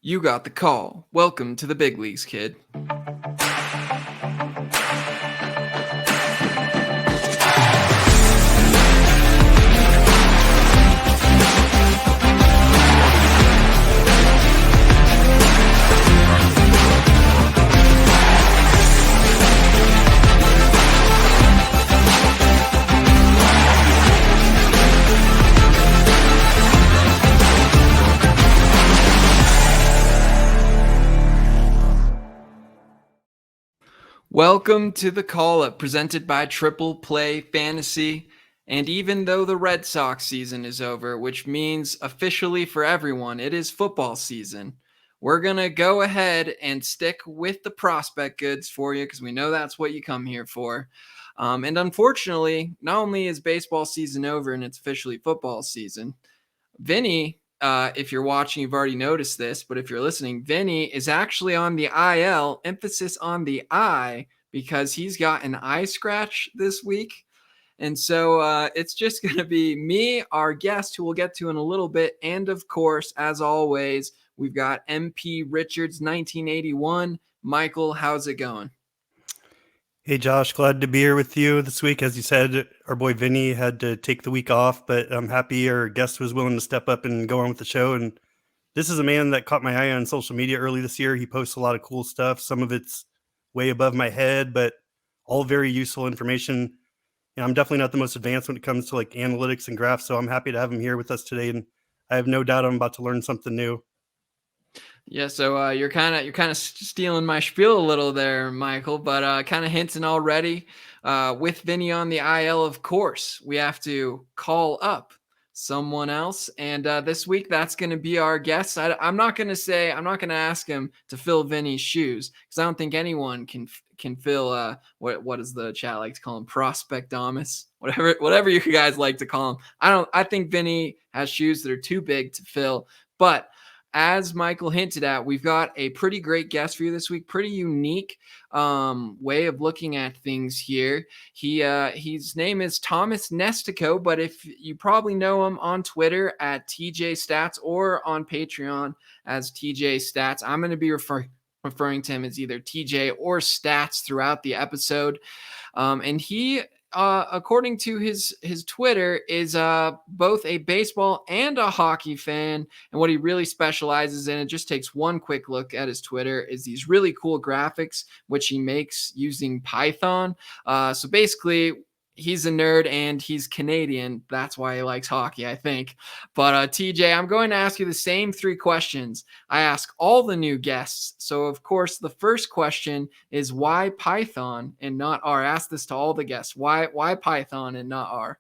You got the call. Welcome to the big leagues, kid. Welcome to the call-up presented by TriplePlay Fantasy. And even though the Red Sox season is over, which means officially for everyone, it is football season, we're going to go ahead and stick with the prospect goods for you because we know that's what you come here for. And unfortunately, not only is baseball season over and it's officially football season, Vinny, if you're watching, you've already noticed this, but if you're listening, Vinny is actually on the IL, emphasis on the I, because he's got an eye scratch this week. And so it's just going to be me, our guest, who we'll get to in a little bit. And of course, as always, we've got MP Richards, 1981. Michael, how's it going? Hey, Josh, glad to be here with you this week. As you said, our boy Vinny had to take the week off, but I'm happy our guest was willing to step up and go on with the show. And this is a man that caught my eye on social media early this year. He posts a lot of cool stuff. Some of it's way above my head, but all very useful information. And I'm definitely not the most advanced when it comes to like analytics and graphs, so I'm happy to have him here with us today. And I have no doubt I'm about to learn something new. Yeah, so you're kind of stealing my spiel a little there, Michael, but kind of hinting already. With Vinny on the IL, of course, we have to call up someone else, and this week that's going to be our guest. I'm not going to ask him to fill Vinny's shoes because I don't think anyone can fill what does the chat like to call him, prospectomus, whatever you guys like to call him. I think Vinny has shoes that are too big to fill, but as Michael hinted at, we've got a pretty great guest for you this week. Pretty unique way of looking at things here. His name is Thomas Nestico, but if you probably know him on Twitter at TJ Stats or on Patreon as TJ Stats, I'm going to be referring to him as either TJ or Stats throughout the episode. And he, according to his Twitter, is both a baseball and a hockey fan. And what he really specializes in, it just takes one quick look at his Twitter, is these really cool graphics, which he makes using Python. So basically, he's a nerd and he's Canadian. That's why he likes hockey, I think. But TJ, I'm going to ask you the same three questions I ask all the new guests. So, of course, the first question is why Python and not R? I ask this to all the guests. Why Python and not R?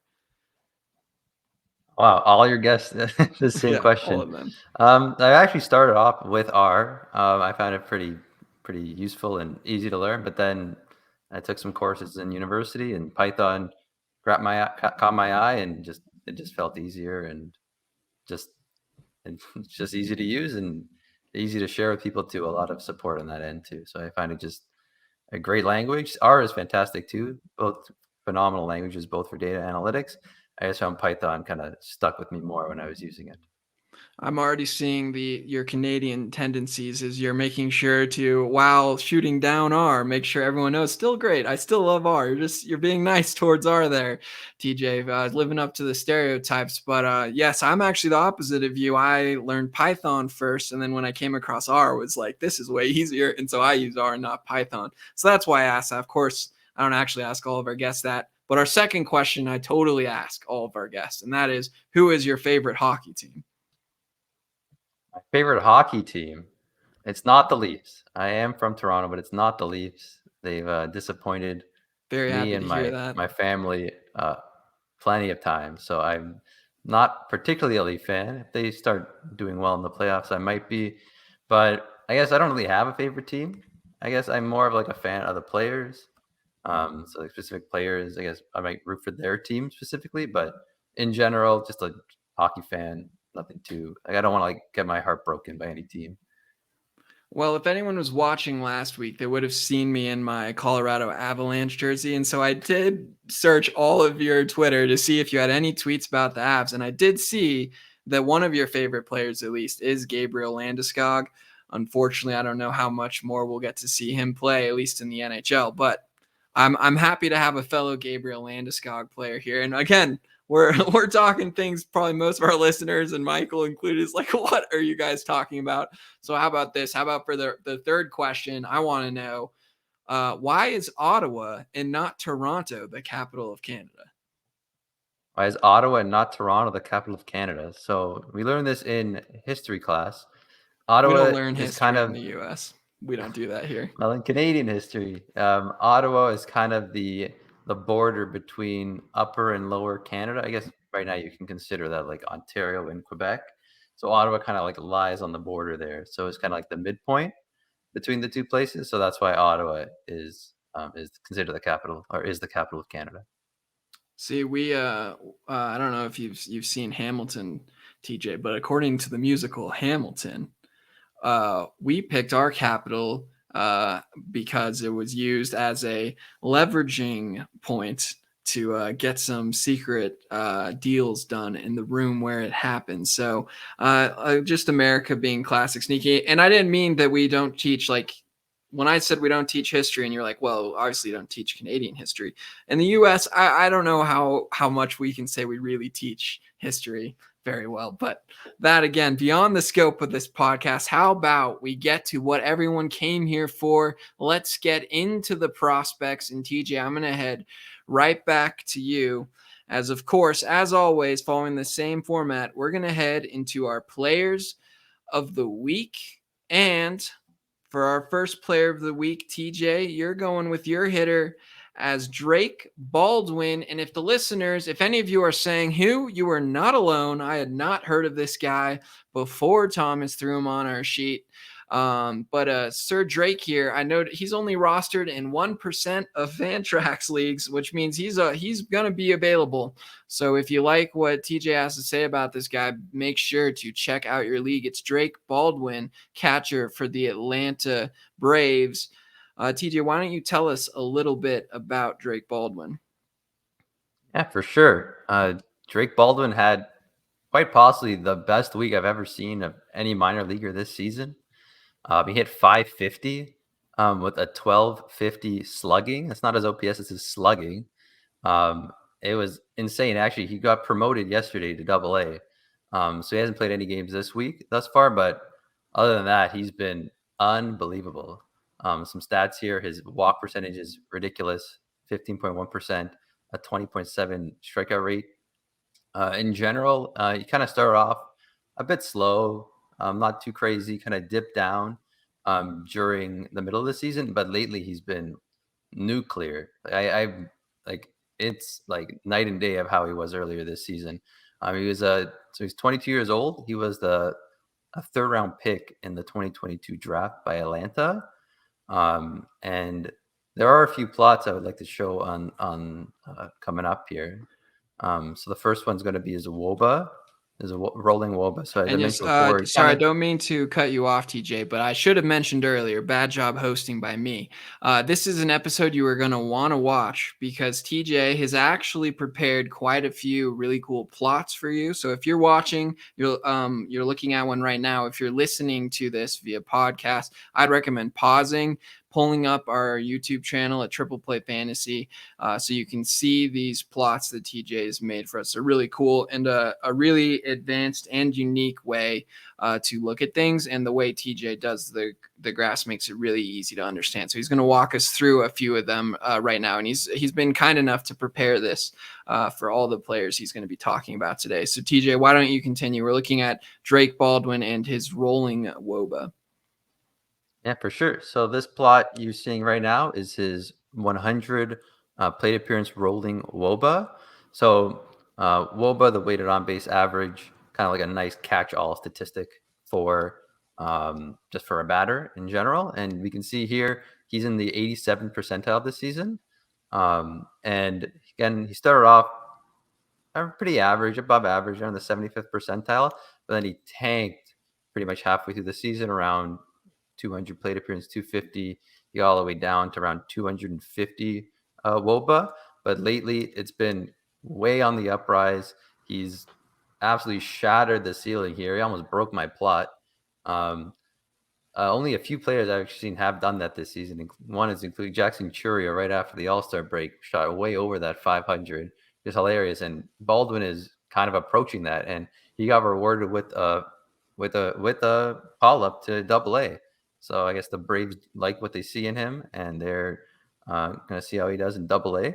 Wow, all your guests, the same question. All of them. I actually started off with R. I found it pretty useful and easy to learn, but then I took some courses in university, and Python caught my eye, and it just felt easier and it's just easy to use and easy to share with people too. A lot of support on that end too. So I find it just a great language. R is fantastic too. Both phenomenal languages, both for data analytics. I just found Python kind of stuck with me more when I was using it. I'm already seeing your Canadian tendencies as you're making sure to, while shooting down R, make sure everyone knows still great. I still love R. You're being nice towards R there, TJ, living up to the stereotypes. But yes, I'm actually the opposite of you. I learned Python first, and then when I came across R, it was like, this is way easier. And so I use R and not Python. So that's why I asked that. Of course, I don't actually ask all of our guests that. But our second question, I totally ask all of our guests, and that is, who is your favorite hockey team? My favorite hockey team, it's not the Leafs. I am from Toronto, but it's not the Leafs. They've disappointed me and my family plenty of times. So I'm not particularly a Leaf fan. If they start doing well in the playoffs, I might be. But I guess I don't really have a favorite team. I guess I'm more of like a fan of the players. So like specific players, I guess I might root for their team specifically. But in general, just a hockey fan. Nothing too, like, I don't want to like get my heart broken by any team. Well, if anyone was watching last week, they would have seen me in my Colorado Avalanche jersey. And so I did search all of your Twitter to see if you had any tweets about the Avs. And I did see that one of your favorite players, at least, is Gabriel Landeskog. Unfortunately, I don't know how much more we'll get to see him play, at least in the NHL. But I'm happy to have a fellow Gabriel Landeskog player here. And again, we're talking things probably most of our listeners and Michael included is like, what are you guys talking about? So how about this? How about for the third question? I want to know why is Ottawa and not Toronto the capital of Canada? Why is Ottawa and not Toronto the capital of Canada? So we learned this in history class. Ottawa we don't learn is history kind of in the U.S. We don't do that here. Well, in Canadian history, Ottawa is kind of the border between upper and lower Canada. I guess right now you can consider that like Ontario and Quebec. So Ottawa kind of like lies on the border there. So it's kind of like the midpoint between the two places. So that's why Ottawa is considered the capital, or is the capital of Canada. See, we I don't know if you've seen Hamilton, TJ, but according to the musical Hamilton, we picked our capital because it was used as a leveraging point to get some secret deals done in the room where it happened. So just America being classic sneaky. And I didn't mean that we don't teach, like, when I said we don't teach history and you're like, well, obviously you don't teach Canadian history. In the US, I don't know how much we can say we really teach history very well. But that, again, beyond the scope of this podcast, how about we get to what everyone came here for? Let's get into the prospects. And TJ, I'm going to head right back to you. As of course, as always, following the same format, we're going to head into our players of the week. And for our first player of the week, TJ, you're going with your hitter as Drake Baldwin. And if the listeners, if any of you are saying who, you are not alone. I had not heard of this guy before Thomas threw him on our sheet. But Sir Drake here, I know he's only rostered in 1% of Fantrax leagues, which means he's going to be available. So if you like what TJ has to say about this guy, make sure to check out your league. It's Drake Baldwin, catcher for the Atlanta Braves. TJ, why don't you tell us a little bit about Drake Baldwin? Yeah, for sure. Drake Baldwin had quite possibly the best week I've ever seen of any minor leaguer this season. He hit 550 with a 1250 slugging. That's not his OPS, it's his slugging. It was insane. Actually, he got promoted yesterday to AA. So he hasn't played any games this week thus far, but other than that, he's been unbelievable. Some stats here. His walk percentage is ridiculous, 15.1%, a 20.7 strikeout rate. In general, he kind of started off a bit slow, not too crazy, kind of dipped down during the middle of the season, but lately he's been nuclear. I like it's like night and day of how he was earlier this season. He was so he's 22 years old. He was a third round pick in the 2022 draft by Atlanta. And there are a few plots I would like to show on coming up here. So the first one's going to be his Woba. There's a rolling Woba. So as I mentioned before, sorry, I don't mean to cut you off, TJ, but I should have mentioned earlier, bad job hosting by me. This is an episode you are going to want to watch because TJ has actually prepared quite a few really cool plots for you. So if you're watching, you're looking at one right now. If you're listening to this via podcast, I'd recommend pausing, pulling up our YouTube channel at TriplePlay Fantasy so you can see these plots that TJ has made for us. They're really cool and a really advanced and unique way to look at things. And the way TJ does the graphs makes it really easy to understand. So he's going to walk us through a few of them right now. And he's been kind enough to prepare this for all the players he's going to be talking about today. So TJ, why don't you continue? We're looking at Drake Baldwin and his rolling Woba. Yeah, for sure. So this plot you're seeing right now is his 100 plate appearance rolling Woba. So Woba, the weighted on base average, kind of like a nice catch-all statistic for just for a batter in general. And we can see here he's in the 87th percentile this season. And again, he started off pretty average, above average, on the 75th percentile, but then he tanked pretty much halfway through the season, around 200 plate appearance, 250. He got all the way down to around 250 Woba. But lately, it's been way on the uprise. He's absolutely shattered the ceiling here. He almost broke my plot. only a few players I've actually seen have done that this season. One is including Jackson Churia right after the All-Star break, shot way over that 500. Just hilarious. And Baldwin is kind of approaching that, and he got rewarded with a call up to Double-A. So I guess the Braves like what they see in him, and they're going to see how he does in Double-A.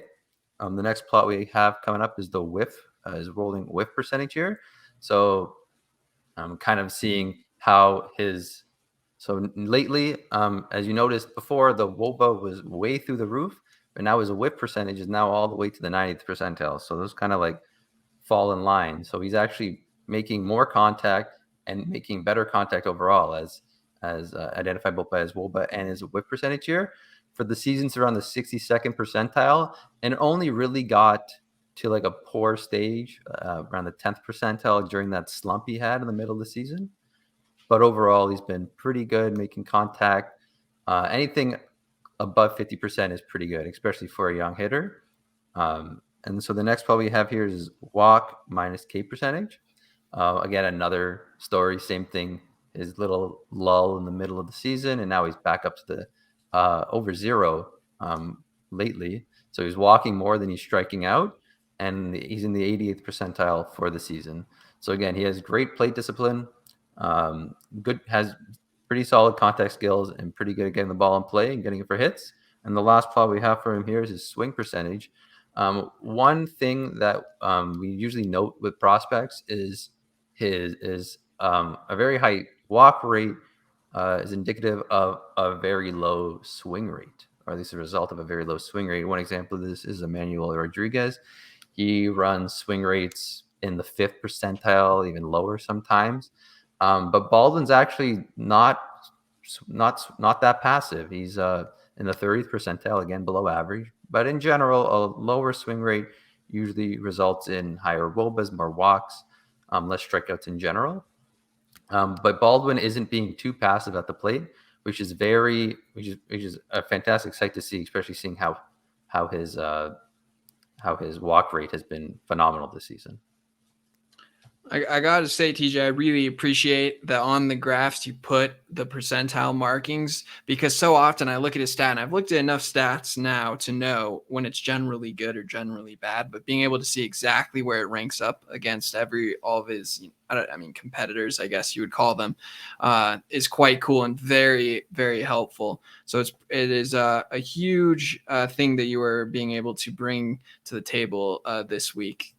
The next plot we have coming up is the whiff, is rolling whiff percentage here. So I'm kind of seeing how his. So lately, as you noticed before, the WOBA was way through the roof, but now his whip percentage is now all the way to the 90th percentile. So those kind of like fall in line. So he's actually making more contact and making better contact overall, as identified both by his WOBA and his whip percentage here. For the seasons around the 62nd percentile, and only really got to like a poor stage around the 10th percentile during that slump he had in the middle of the season. But overall, he's been pretty good making contact. Anything above 50% is pretty good, especially for a young hitter. And so the next play we have here is walk minus K percentage. Again, another story, same thing. His little lull in the middle of the season, and now he's back up to the over zero lately. So he's walking more than he's striking out, and he's in the 88th percentile for the season. So again, he has great plate discipline. Has pretty solid contact skills and pretty good at getting the ball in play and getting it for hits. And the last plot we have for him here is his swing percentage. One thing that we usually note with prospects is a very high walk rate is indicative of a very low swing rate, or at least a result of a very low swing rate. One example of this is Emmanuel Rodriguez. He runs swing rates in the 5th percentile, even lower sometimes. But Baldwin's actually not that passive. He's in the 30th percentile, again below average. But in general, a lower swing rate usually results in higher WOBAs, more walks, less strikeouts in general. But Baldwin isn't being too passive at the plate, which is a fantastic sight to see, especially seeing how his walk rate has been phenomenal this season. I got to say, TJ, I really appreciate that on the graphs you put the percentile markings, because so often I look at his stat, and I've looked at enough stats now to know when it's generally good or generally bad, but being able to see exactly where it ranks up against all of his, competitors, I guess you would call them, is quite cool and very, very helpful. So it is a huge thing that you are being able to bring to the table this week.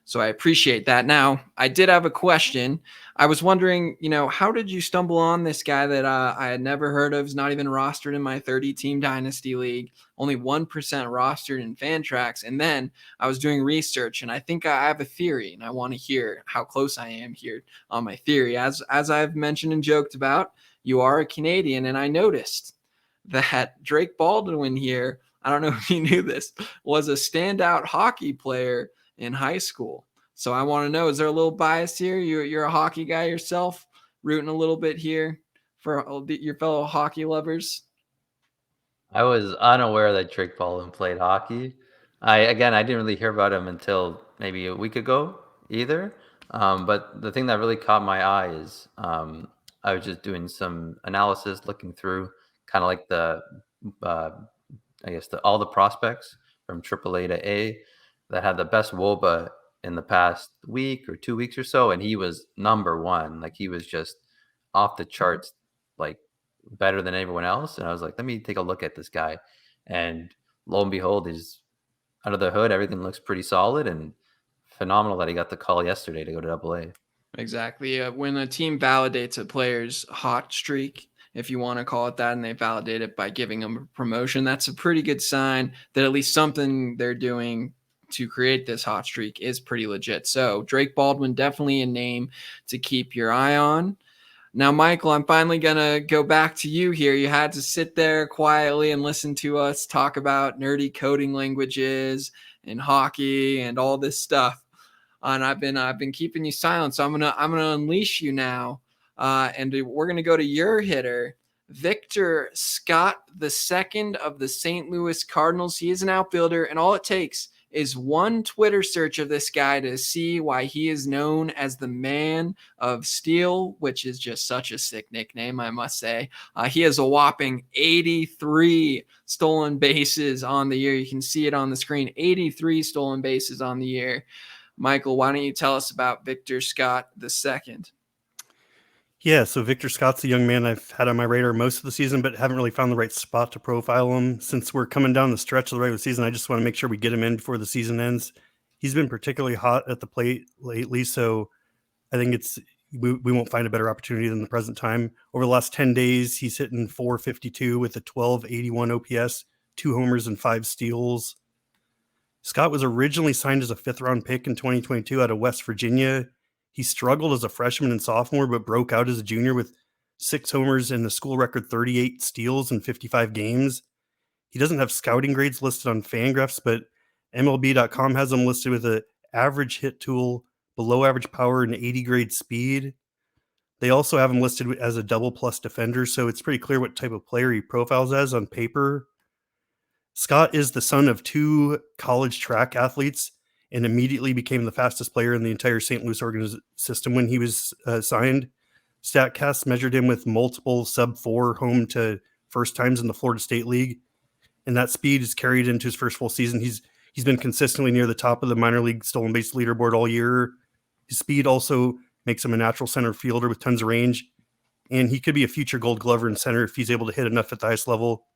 So I appreciate that. Now, I did have a question. I was wondering, how did you stumble on this guy that I had never heard of? He's not even rostered in my 30-team Dynasty League, only 1% rostered in Fantrax. And then I was doing research, and I think I have a theory, and I want to hear how close I am here on my theory. As I've mentioned and joked about, you are a Canadian, and I noticed that Drake Baldwin here, I don't know if you knew this, was a standout hockey player in high school. So I want to know, is there a little bias here? You're a hockey guy yourself, rooting a little bit here for your fellow hockey lovers? I was unaware that Drake Baldwin played hockey. I didn't really hear about him until maybe a week ago either. But the thing that really caught my eye is I was just doing some analysis, looking through kind of like all the prospects from AAA to A that had the best WOBA in the past week or 2 weeks or so, and he was number one. Like, he was just off the charts, like better than everyone else. And I was like, let me take a look at this guy. And lo and behold, he's under the hood. Everything looks pretty solid, and phenomenal that he got the call yesterday to go to AA. Exactly. When a team validates a player's hot streak, if you want to call it that, and they validate it by giving them a promotion, that's a pretty good sign that at least something they're doing to create this hot streak is pretty legit. So Drake Baldwin, definitely a name to keep your eye on. Now, Michael, I'm finally going to go back to you here. You had to sit there quietly and listen to us talk about nerdy coding languages and hockey and all this stuff. And I've been keeping you silent. So I'm going to unleash you now. And we're going to go to your hitter, Victor Scott II of the St. Louis Cardinals. He is an outfielder, and all it takes is one Twitter search of this guy to see why he is known as the Man of Steel, which is just such a sick nickname, I must say. He has a whopping 83 stolen bases on the year. You can see it on the screen, 83 stolen bases on the year. Michael, why don't you tell us about Victor Scott II? Yeah, so Victor Scott's a young man I've had on my radar most of the season, but haven't really found the right spot to profile him. Since we're coming down the stretch of the regular season, I just want to make sure we get him in before the season ends. He's been particularly hot at the plate lately, so I think we won't find a better opportunity than the present time. Over the last 10 days, he's hitting .452 with a 1281 OPS, 2 homers and 5 steals. Scott was originally signed as a 5th-round pick in 2022 out of West Virginia. He struggled as a freshman and sophomore, but broke out as a junior with 6 homers and a school record 38 steals in 55 games. He doesn't have scouting grades listed on Fangraphs, but MLB.com has him listed with an average hit tool, below average power, and 80 grade speed. They also have him listed as a double plus defender, so it's pretty clear what type of player he profiles as on paper. Scott is the son of 2 college track athletes and immediately became the fastest player in the entire St. Louis system when he was signed. StatCast measured him with multiple sub-4 home to first times in the Florida State League, and that speed is carried into his first full season. He's been consistently near the top of the minor league stolen base leaderboard all year. His speed also makes him a natural center fielder with tons of range, and he could be a future Gold Glover in center if he's able to hit enough at the highest level.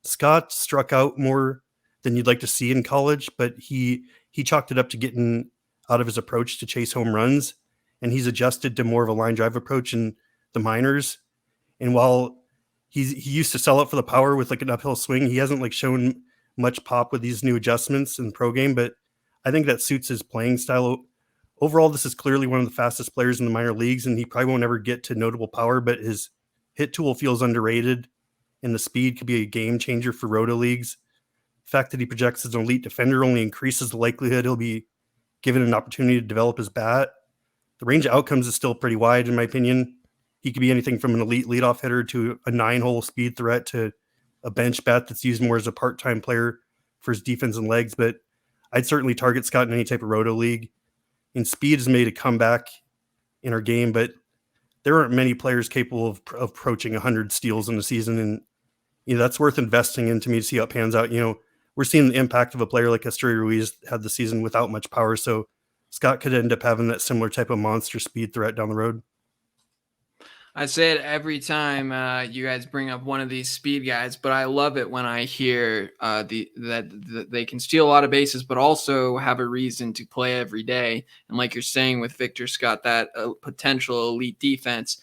Scott struck out more than you'd like to see in college, but he chalked it up to getting out of his approach to chase home runs, and he's adjusted to more of a line drive approach in the minors. And while he used to sell out for the power with like an uphill swing, he hasn't like shown much pop with these new adjustments in the pro game, but I think that suits his playing style. Overall, this is clearly one of the fastest players in the minor leagues, and he probably won't ever get to notable power, but his hit tool feels underrated, and the speed could be a game changer for roto leagues. The fact that he projects as an elite defender only increases the likelihood he'll be given an opportunity to develop his bat. The range of outcomes is still pretty wide, in my opinion. He could be anything from an elite leadoff hitter to a 9-hole speed threat to a bench bat that's used more as a part-time player for his defense and legs, but I'd certainly target Scott in any type of roto league. And speed has made a comeback in our game, but there aren't many players capable of approaching 100 steals in a season, and that's worth investing in to me to see how it pans out. We're seeing the impact of a player like Estrella Ruiz had the season without much power, so Scott could end up having that similar type of monster speed threat down the road. I say it every time you guys bring up one of these speed guys, but I love it when I hear that they can steal a lot of bases, but also have a reason to play every day. And like you're saying with Victor Scott, that potential elite defense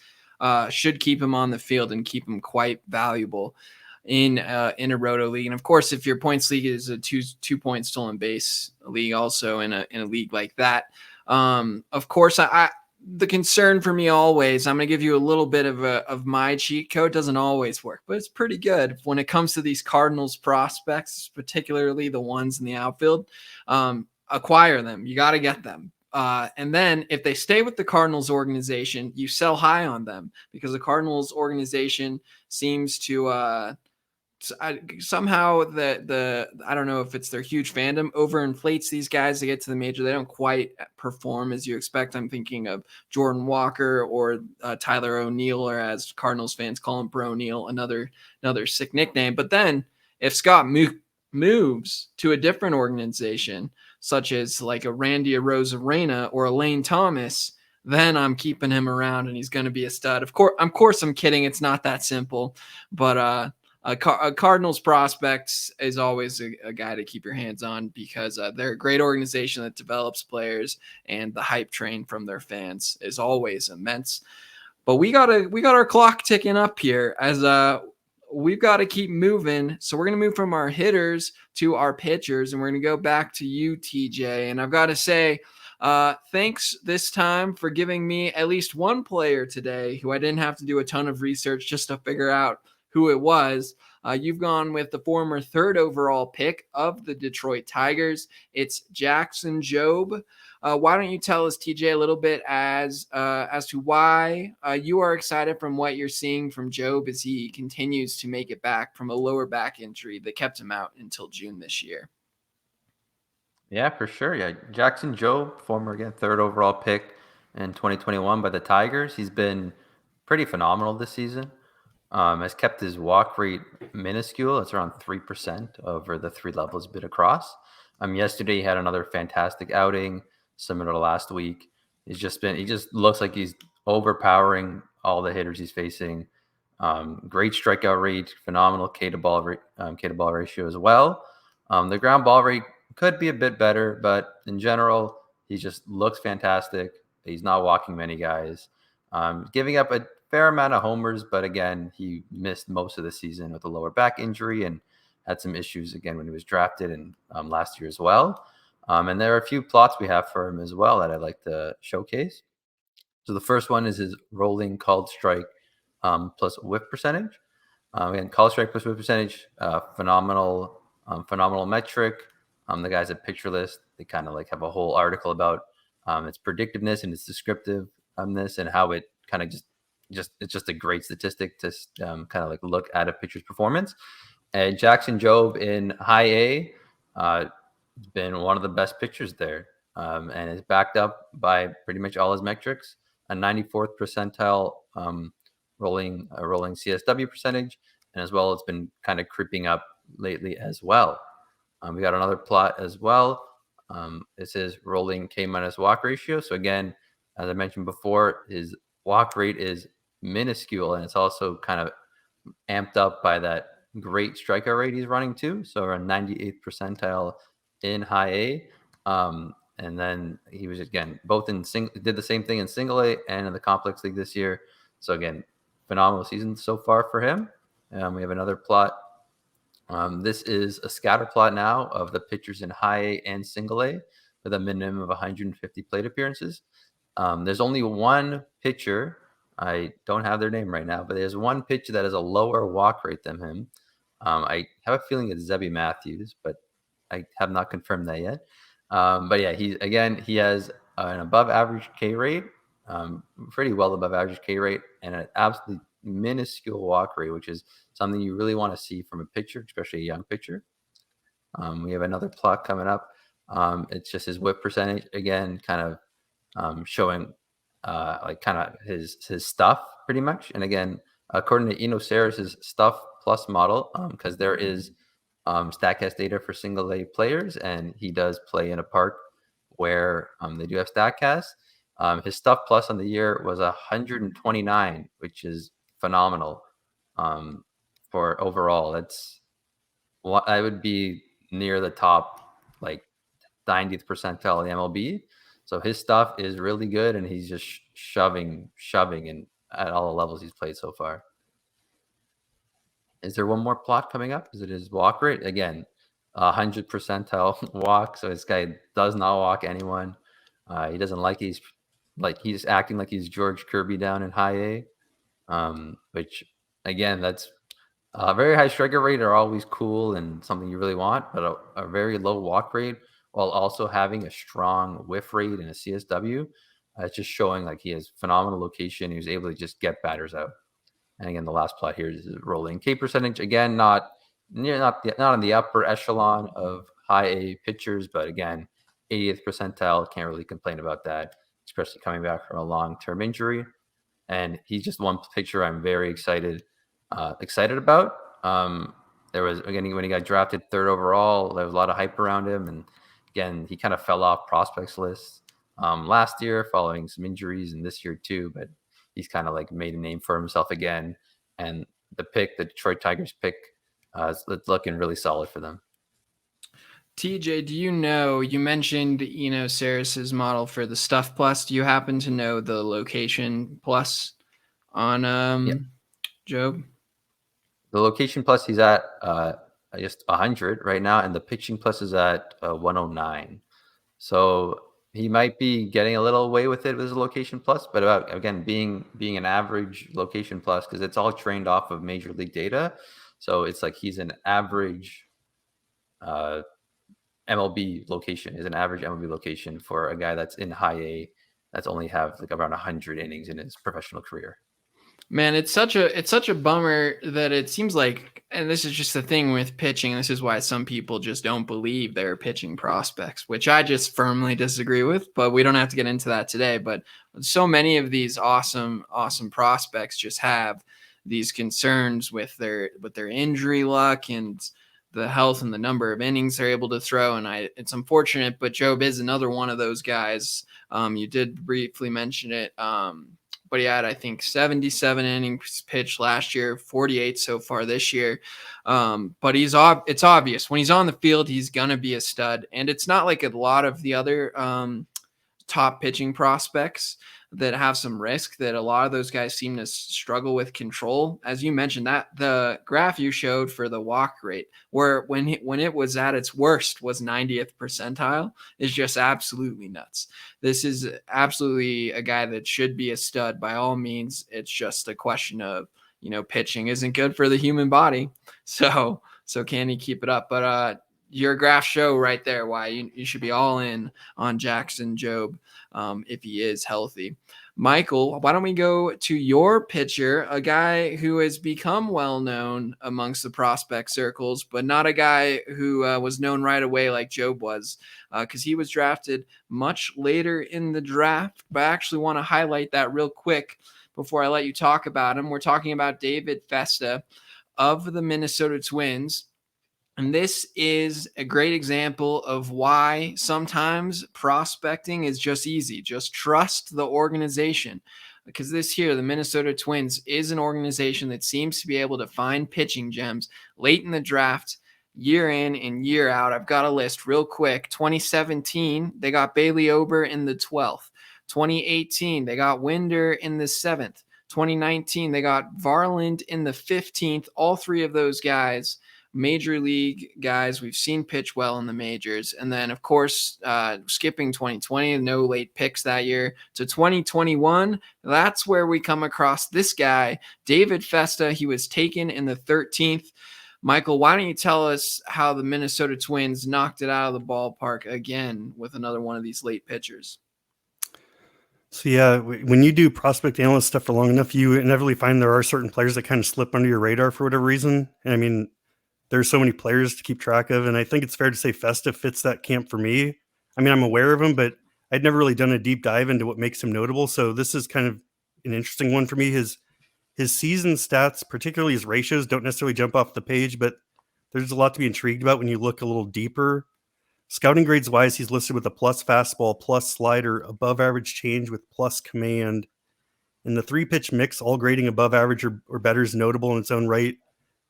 should keep him on the field and keep him quite valuable in a roto league. And of course, if your points league is a two point stolen base league, also in a league like that, of course, the concern for me always, I'm going to give you a little bit of my cheat code. Doesn't always work, but it's pretty good when it comes to these Cardinals prospects, particularly the ones in the outfield. Acquire them. You got to get them. And then if they stay with the Cardinals organization, you sell high on them, because the Cardinals organization seems to somehow I don't know if it's their huge fandom overinflates these guys to get to the major. They don't quite perform as you expect. I'm thinking of Jordan Walker or Tyler O'Neill, or as Cardinals fans call him, Bro Neal, another sick nickname. But then if Scott moves to a different organization, such as like a Randy Arozarena or a Lane Thomas, then I'm keeping him around and he's going to be a stud. Of course, I'm kidding. It's not that simple, but a Cardinals prospects is always a guy to keep your hands on, because they're a great organization that develops players, and the hype train from their fans is always immense. But we got our clock ticking up here, as we've got to keep moving. So we're going to move from our hitters to our pitchers, and we're going to go back to you, TJ. And I've got to say, thanks this time for giving me at least one player today who I didn't have to do a ton of research just to figure out who it was. You've gone with the former 3rd overall pick of the Detroit Tigers. It's Jackson Jobe. Why don't you tell us, TJ, a little bit as to why you are excited from what you're seeing from Jobe as he continues to make it back from a lower back injury that kept him out until June this year? Yeah, for sure. Yeah, Jackson Jobe, former again 3rd overall pick in 2021 by the Tigers. He's been pretty phenomenal this season. Has kept his walk rate minuscule. It's around 3% over the 3 levels been across. Yesterday he had another fantastic outing, similar to last week. He just looks like he's overpowering all the hitters he's facing. Great strikeout rate, phenomenal K to ball ratio as well. The ground ball rate could be a bit better, but in general, he just looks fantastic. He's not walking many guys, giving up a fair amount of homers, but again, he missed most of the season with a lower back injury and had some issues again when he was drafted and last year as well. And there are a few plots we have for him as well that I'd like to showcase. So the first one is his rolling called strike plus whiff percentage. Again, call strike plus whiff percentage, phenomenal metric. The guys at Picture List, they kind of like have a whole article about its predictiveness and its descriptiveness and how it kind of it's just a great statistic to kind of like look at a pitcher's performance. And Jackson Jobe in high A has been one of the best pitchers there, and is backed up by pretty much all his metrics. A 94th percentile rolling CSW percentage, and as well, it's been kind of creeping up lately as well. We got another plot as well. This is rolling K minus walk ratio. So again, as I mentioned before, his walk rate is minuscule, and it's also kind of amped up by that great strikeout rate he's running too. So around 98th percentile in high A. And then he was again both did the same thing in single A and in the complex league this year. So again, phenomenal season so far for him. We have another plot. This is a scatter plot now of the pitchers in high A and single A with a minimum of 150 plate appearances. There's only one pitcher. I don't have their name right now, but there's one pitcher that has a lower walk rate than him. I have a feeling it's Zebby Matthews, but I have not confirmed that yet. But yeah, he has an above average K rate, pretty well above average K rate, and an absolutely minuscule walk rate, which is something you really want to see from a pitcher, especially a young pitcher. We have another plot coming up. It's just his whip percentage again, kind of showing like kind of his stuff pretty much. And again, according to Inoceris's stuff plus model, because there is StatCast data for single A players, and he does play in a park where they do have StatCast. His stuff plus on the year was 129, which is phenomenal for overall. That's what I would be near the top, like 90th percentile of the MLB. So his stuff is really good, and he's just shoving in at all the levels he's played so far. Is there one more plot coming up? Is it his walk rate? Again, 100 percentile walk. So this guy does not walk anyone. He doesn't he's acting like he's George Kirby down in high A, which again, that's a very high striker rate are always cool and something you really want, but a very low walk rate while also having a strong whiff rate and a CSW. It's just showing like he has phenomenal location. He was able to just get batters out. And again, the last plot here is rolling K percentage. Again, not in the upper echelon of high A pitchers, but again, 80th percentile. Can't really complain about that, especially coming back from a long-term injury. And he's just one pitcher I'm very excited about. There was, again, when he got drafted 3rd overall, there was a lot of hype around him. And again, he kind of fell off prospects lists last year following some injuries, and this year too. But he's kind of like made a name for himself again. And the Detroit Tigers pick, it's looking really solid for them. TJ, do you know, you mentioned, Saris's model for the stuff plus. Do you happen to know the location plus on Jobe? The location plus he's at just 100 right now, and the pitching plus is at 109. So he might be getting a little away with it with his location plus, but again, being an average location plus, because it's all trained off of major league data. So it's like he's an average MLB location, is an average MLB location for a guy that's in high A, that's only have like around 100 innings in his professional career. Man, it's such a bummer that it seems like And this is just the thing with pitching. This is why some people just don't believe they're pitching prospects, which I just firmly disagree with, but we don't have to get into that today. But so many of these awesome prospects just have these concerns with their injury luck and the health and the number of innings they're able to throw. And it's unfortunate, but Jobe is another one of those guys. You did briefly mention it. But he had, I think, 77 innings pitched last year, 48 so far this year. But it's obvious when he's on the field, he's going to be a stud. And it's not like a lot of the other top pitching prospects that have some risk, that a lot of those guys seem to struggle with control. As you mentioned, that the graph you showed for the walk rate, where when it was at its worst was 90th percentile, is just absolutely nuts. This is absolutely a guy that should be a stud by all means. It's just a question of, pitching isn't good for the human body. So can he keep it up? But your graphs show right there why you should be all in on Jasson Jobe if he is healthy. Michael, why don't we go to your pitcher, a guy who has become well-known amongst the prospect circles, but not a guy who was known right away like Jobe was, because he was drafted much later in the draft. But I actually want to highlight that real quick before I let you talk about him. We're talking about David Festa of the Minnesota Twins. And this is a great example of why sometimes prospecting is just easy. Just trust the organization. Because this here, the Minnesota Twins, is an organization that seems to be able to find pitching gems late in the draft, year in and year out. I've got a list real quick. 2017, they got Bailey Ober in the 12th. 2018, they got Winder in the 7th. 2019, they got Varland in the 15th. All three of those guys, major league guys we've seen pitch well in the majors. And then, of course, skipping 2020, no late picks that year, to 2021, that's where we come across this guy, David Festa. He was taken in the 13th. Michael, why don't you tell us how the Minnesota Twins knocked it out of the ballpark again with another one of these late pitchers? So yeah, when you do prospect analyst stuff for long enough, you inevitably find there are certain players that kind of slip under your radar for whatever reason. And I mean, there's so many players to keep track of, and I think it's fair to say Festa fits that camp for me. I mean, I'm aware of him, but I'd never really done a deep dive into what makes him notable. So this is kind of an interesting one for me. His season stats, particularly his ratios, don't necessarily jump off the page, but there's a lot to be intrigued about when you look a little deeper. Scouting grades wise, he's listed with a plus fastball, plus slider, above average change with plus command. In the 3-pitch mix, all grading above average or better is notable in its own right.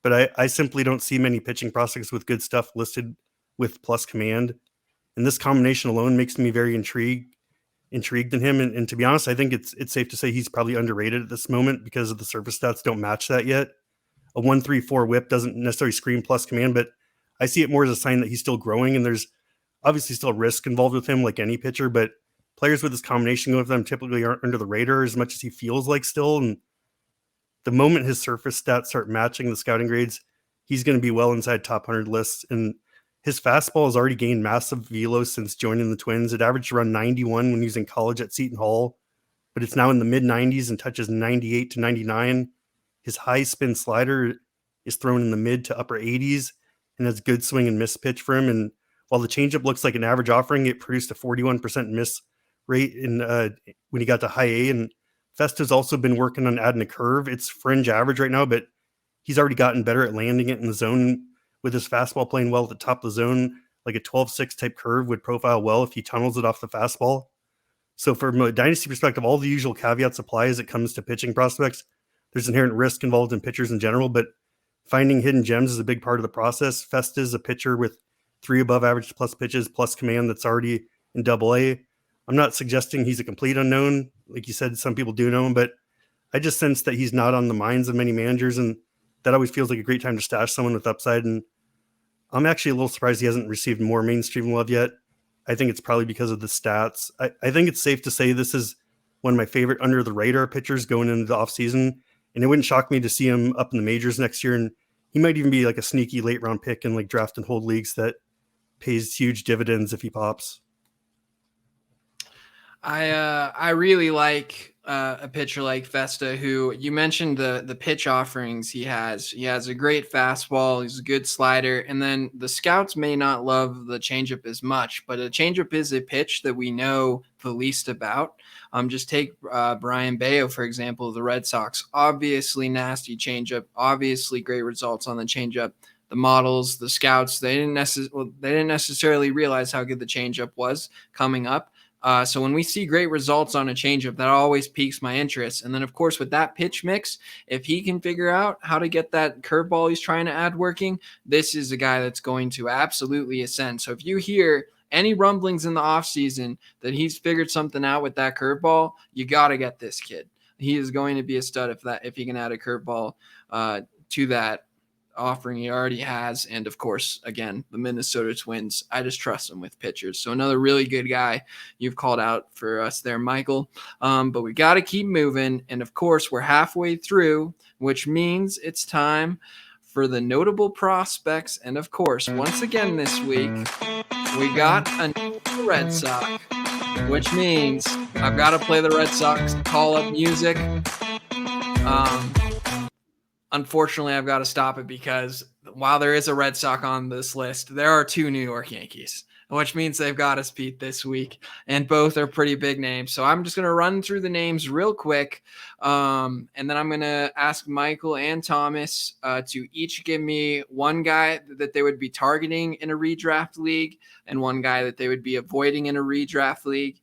But I simply don't see many pitching prospects with good stuff listed with plus command. And this combination alone makes me very intrigued in him. And to be honest, I think it's safe to say he's probably underrated at this moment because of the surface stats don't match that yet. A 1.34 whip doesn't necessarily scream plus command, but I see it more as a sign that he's still growing, and there's obviously still risk involved with him like any pitcher, but players with this combination going with them typically aren't under the radar as much as he feels like still. And the moment his surface stats start matching the scouting grades, he's going to be well inside top 100 lists. And his fastball has already gained massive velo since joining the Twins. It averaged around 91 when he was in college at Seton Hall, but it's now in the mid 90s and touches 98 to 99. His high spin slider is thrown in the mid to upper 80s and has good swing and miss pitch for him. And while the changeup looks like an average offering, it produced a 41% miss rate when he got to high A. And Festa's also been working on adding a curve. It's fringe average right now, but he's already gotten better at landing it in the zone with his fastball playing well at the top of the zone. Like a 12-6 type curve would profile well if he tunnels it off the fastball. So from a dynasty perspective, all the usual caveats apply as it comes to pitching prospects. There's inherent risk involved in pitchers in general, but finding hidden gems is a big part of the process. Festa is a pitcher with 3 above average plus pitches plus command that's already in AA. I'm not suggesting he's a complete unknown. Like you said, some people do know him, but I just sense that he's not on the minds of many managers, and that always feels like a great time to stash someone with upside. And I'm actually a little surprised he hasn't received more mainstream love yet. I think it's probably because of the stats. I think it's safe to say this is one of my favorite under the radar pitchers going into the offseason, and it wouldn't shock me to see him up in the majors next year. And he might even be like a sneaky late round pick in like draft and hold leagues that pays huge dividends if he pops. I really like a pitcher like Festa, who you mentioned the pitch offerings he has. He has a great fastball. He's a good slider. And then the scouts may not love the changeup as much, but a changeup is a pitch that we know the least about. Just take Brian Bayo, for example, of the Red Sox. Obviously nasty changeup, obviously great results on the changeup. The models, the scouts, they didn't necessarily realize how good the changeup was coming up. So when we see great results on a changeup, that always piques my interest. And then, of course, with that pitch mix, if he can figure out how to get that curveball he's trying to add working, this is a guy that's going to absolutely ascend. So if you hear any rumblings in the offseason that he's figured something out with that curveball, you got to get this kid. He is going to be a stud if he can add a curveball to that offering he already has. And of course, again, the Minnesota Twins, I just trust them with pitchers. So another really good guy you've called out for us there, Michael. But we got to keep moving. And of course, we're halfway through, which means it's time for the notable prospects. And of course, once again this week, we got a Red Sox, which means I've got to play the Red Sox call-up music. Unfortunately, I've got to stop it because while there is a Red Sox on this list, there are 2 New York Yankees, which means they've got us beat this week, and both are pretty big names. So I'm just going to run through the names real quick, and then I'm going to ask Michael and Thomas to each give me one guy that they would be targeting in a redraft league and one guy that they would be avoiding in a redraft league.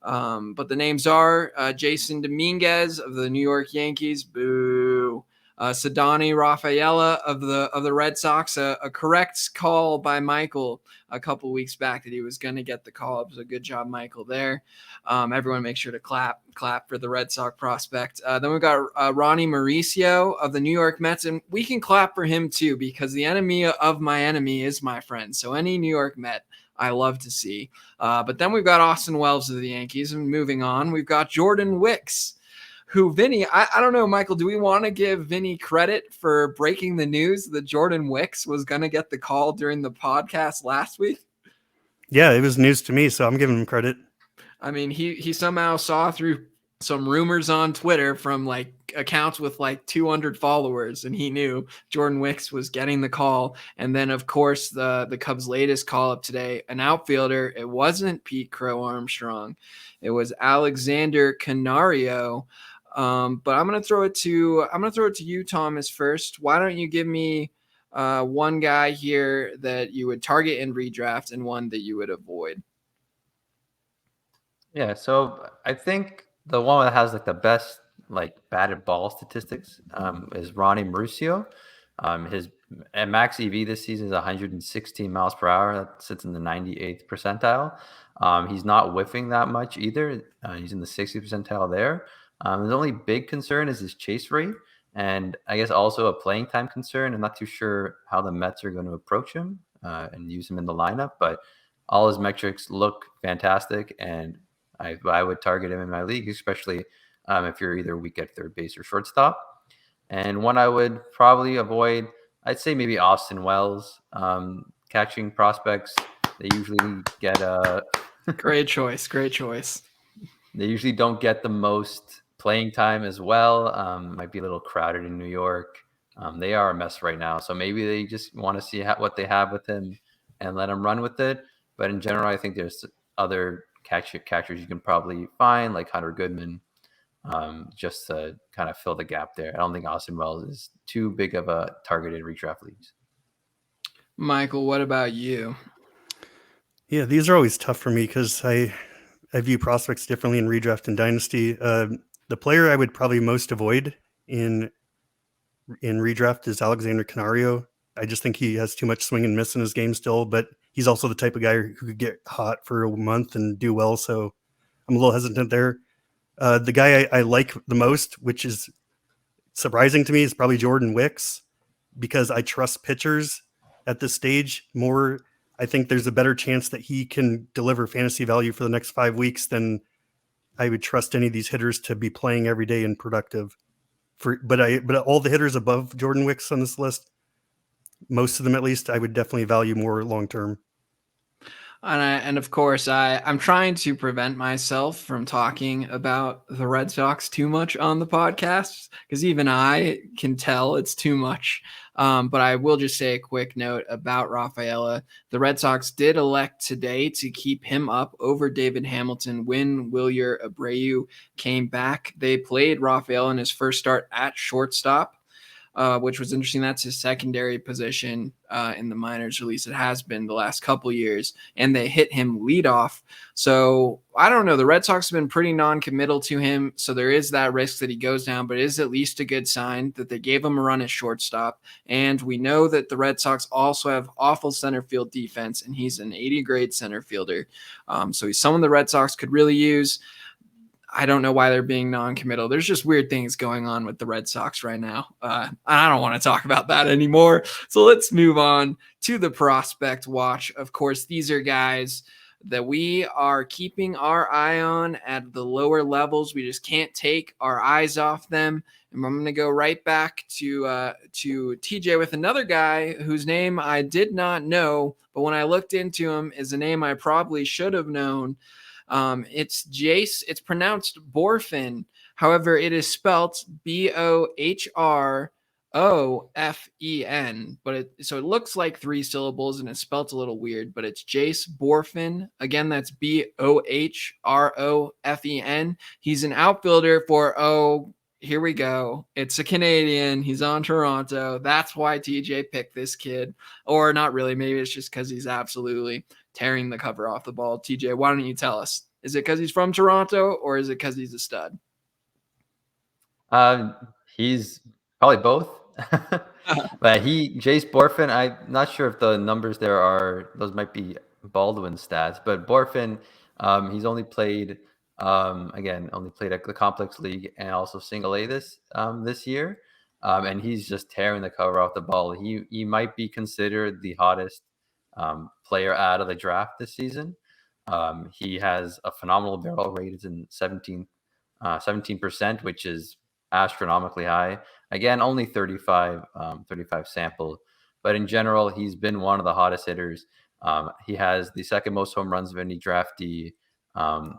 But the names are Jasson Dominguez of the New York Yankees. Boo. Ceddanne Rafaela of the Red Sox, a correct call by Michael a couple weeks back that he was going to get the call. It was a good job, Michael, there. Everyone make sure to clap for the Red Sox prospect. Then we've got Ronnie Mauricio of the New York Mets, and we can clap for him too because the enemy of my enemy is my friend. So any New York Met, I love to see. But then we've got Austin Wells of the Yankees, and moving on, we've got Jordan Wicks, who Vinny, I don't know, Michael, do we want to give Vinny credit for breaking the news that Jordan Wicks was going to get the call during the podcast last week? Yeah, it was news to me, so I'm giving him credit. I mean, he somehow saw through some rumors on Twitter from like accounts with like 200 followers, and he knew Jordan Wicks was getting the call. And then, of course, the Cubs' latest call up today, an outfielder. It wasn't Pete Crow Armstrong. It was Alexander Canario. But I'm gonna throw it to you, Thomas, first. Why don't you give me one guy here that you would target in redraft and one that you would avoid? Yeah, so I think the one that has like the best like batted ball statistics is Ronnie Mauricio. His max EV this season is 116 miles per hour. That sits in the 98th percentile. He's not whiffing that much either. He's in the 60th percentile there. His only big concern is his chase rate, and I guess also a playing time concern. I'm not too sure how the Mets are going to approach him and use him in the lineup, but all his metrics look fantastic, and I would target him in my league, especially if you're either weak at third base or shortstop. And one I would probably avoid, I'd say maybe Austin Wells. Catching prospects, they usually get a great choice. They usually don't get the most playing time as well. Might be a little crowded in New York. They are a mess right now. So maybe they just want to see what they have with him and let him run with it. But in general, I think there's other catchers you can probably find, like Hunter Goodman, just to kind of fill the gap there. I don't think Austin Wells is too big of a targeted redraft leagues. Michael, what about you? Yeah, these are always tough for me because I view prospects differently in redraft and dynasty. The player I would probably most avoid in redraft is Alexander Canario. I just think he has too much swing and miss in his game still, but he's also the type of guy who could get hot for a month and do well. So I'm a little hesitant there. The guy I like the most, which is surprising to me, is probably Jordan Wicks, because I trust pitchers at this stage more. I think there's a better chance that he can deliver fantasy value for the next 5 weeks than I would trust any of these hitters to be playing every day and productive. But all the hitters above Jordan Wicks on this list, most of them at least, I would definitely value more long term. And of course, I'm trying to prevent myself from talking about the Red Sox too much on the podcast because even I can tell it's too much. But I will just say a quick note about Rafaela. The Red Sox did elect today to keep him up over David Hamilton when Wilyer Abreu came back. They played Rafaela in his first start at shortstop. Which was interesting. That's his secondary position in the minors, at least it has been the last couple years, and they hit him leadoff. So I don't know. The Red Sox have been pretty non-committal to him, so there is that risk that he goes down, but it is at least a good sign that they gave him a run at shortstop. And we know that the Red Sox also have awful center field defense, and he's an 80-grade center fielder. So he's someone the Red Sox could really use. I don't know why they're being non-committal. There's just weird things going on with the Red Sox right now. I don't want to talk about that anymore. So let's move on to the prospect watch. Of course, these are guys that we are keeping our eye on at the lower levels. We just can't take our eyes off them. And I'm going to go right back to TJ with another guy whose name I did not know, but when I looked into him is a name I probably should have known. It's Jace. It's pronounced Bohrofen. However, it is spelt Bohrofen, but so it looks like 3 syllables and it's spelt a little weird, but it's Jace Bohrofen. Again, that's Bohrofen. He's an outfielder for, here we go. It's a Canadian. He's on Toronto. That's why TJ picked this kid. Or not really. Maybe it's just because he's absolutely tearing the cover off the ball. TJ, why don't you tell us? Is it because he's from Toronto or is it because he's a stud? He's probably both. But Jace Bohrofen, I'm not sure if the numbers there are, those might be Baldwin stats, but Bohrofen, he's only played, only played at the Complex League and also Single A this year. And he's just tearing the cover off the ball. He might be considered the hottest player out of the draft this season. He has a phenomenal barrel rate. It's in 17%, which is astronomically high. Again, only 35 sample, but in general, he's been one of the hottest hitters. He has the second most home runs of any draftee.